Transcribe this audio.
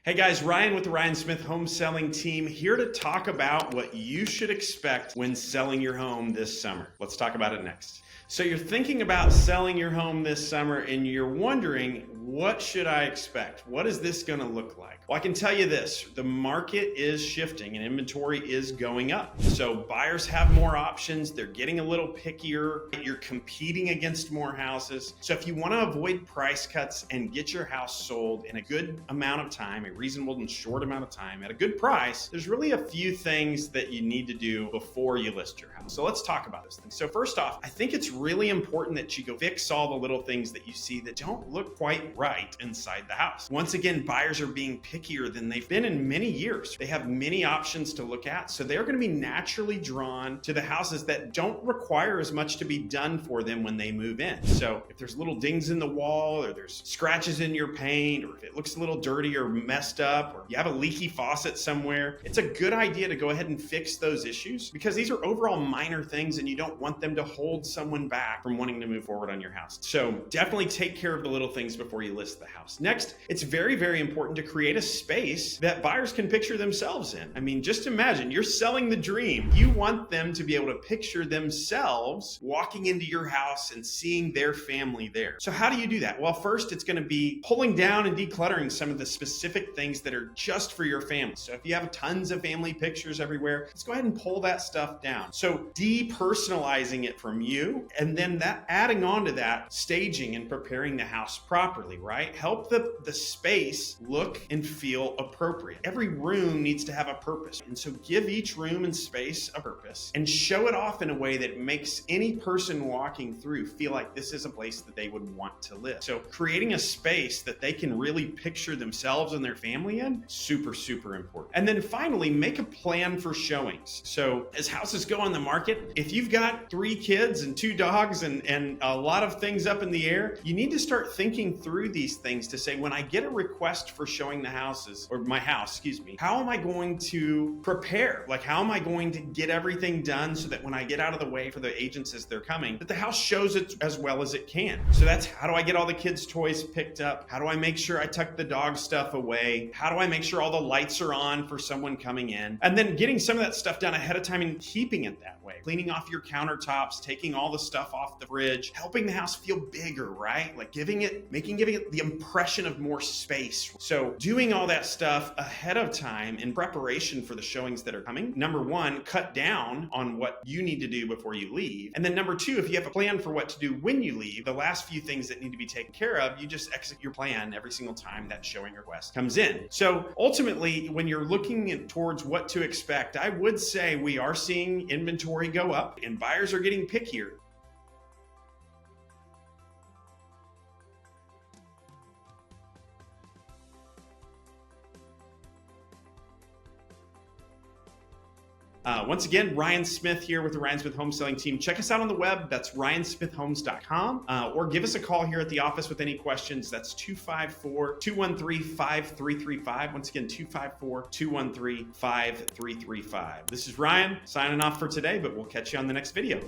Hey guys, Ryan with the Ryan Smith Home Selling Team here to talk about what you should expect when selling your home this summer. Let's talk about it next. So you're thinking about selling your home this summer and you're wondering, what should I expect? What is this going to look like? Well, I can tell you this, the market is shifting and inventory is going up. So buyers have more options. They're getting a little pickier. You're competing against more houses. So if you want to avoid price cuts and get your house sold in a good amount of time, a reasonable and short amount of time at a good price, there's really a few things that you need to do before you list your house. So let's talk about those things. So first off, I think it's really important that you go fix all the little things that you see that don't look quite right inside the house. Once again, buyers are being pickier than they've been in many years. They have many options to look at, so they're going to be naturally drawn to the houses that don't require as much to be done for them when they move in. So if there's little dings in the wall, or there's scratches in your paint, or if it looks a little dirty or messed up, or you have a leaky faucet somewhere, it's a good idea to go ahead and fix those issues because these are overall minor things and you don't want them to hold someone back from wanting to move forward on your house. So definitely take care of the little things before you list the house. Next, it's very, very important to create a space that buyers can picture themselves in. I mean, just imagine you're selling the dream. You want them to be able to picture themselves walking into your house and seeing their family there. So how do you do that? Well, first, it's going to be pulling down and decluttering some of the specific things that are just for your family. So if you have tons of family pictures everywhere, let's go ahead and pull that stuff down. So depersonalizing it from you, and then that adding on to that, staging and preparing the house properly, right? Help the space look and feel appropriate. Every room needs to have a purpose. And so give each room and space a purpose and show it off in a way that makes any person walking through feel like this is a place that they would want to live. So creating a space that they can really picture themselves and their family in, super, super important. And then finally, make a plan for showings. So as houses go on the market, if you've got 3 kids and 2 dogs and a lot of things up in the air, you need to start thinking through these things to say, when I get a request for showing the houses, or my house, excuse me, how am I going to prepare? Like, how am I going to get everything done so that when I get out of the way for the agents as they're coming, that the house shows it as well as it can? So that's, how do I get all the kids' toys picked up? How do I make sure I tuck the dog stuff away? How do I make sure all the lights are on for someone coming in? And then getting some of that stuff done ahead of time and keeping it that way. Cleaning off your countertops, taking all the stuff off the fridge, helping the house feel bigger, right? Like giving it the impression of more space. So doing all that stuff ahead of time in preparation for the showings that are coming. Number 1, cut down on what you need to do before you leave. And then number 2, if you have a plan for what to do when you leave, the last few things that need to be taken care of, you just execute your plan every single time that showing request comes in. So ultimately, when you're looking towards what to expect, I would say we are seeing inventory go up and buyers are getting pickier. Once again, Ryan Smith here with the Ryan Smith Home Selling Team. Check us out on the web. That's ryansmithhomes.com. Or give us a call here at the office with any questions. That's 254-213-5335. Once again, 254-213-5335. This is Ryan signing off for today, but we'll catch you on the next video.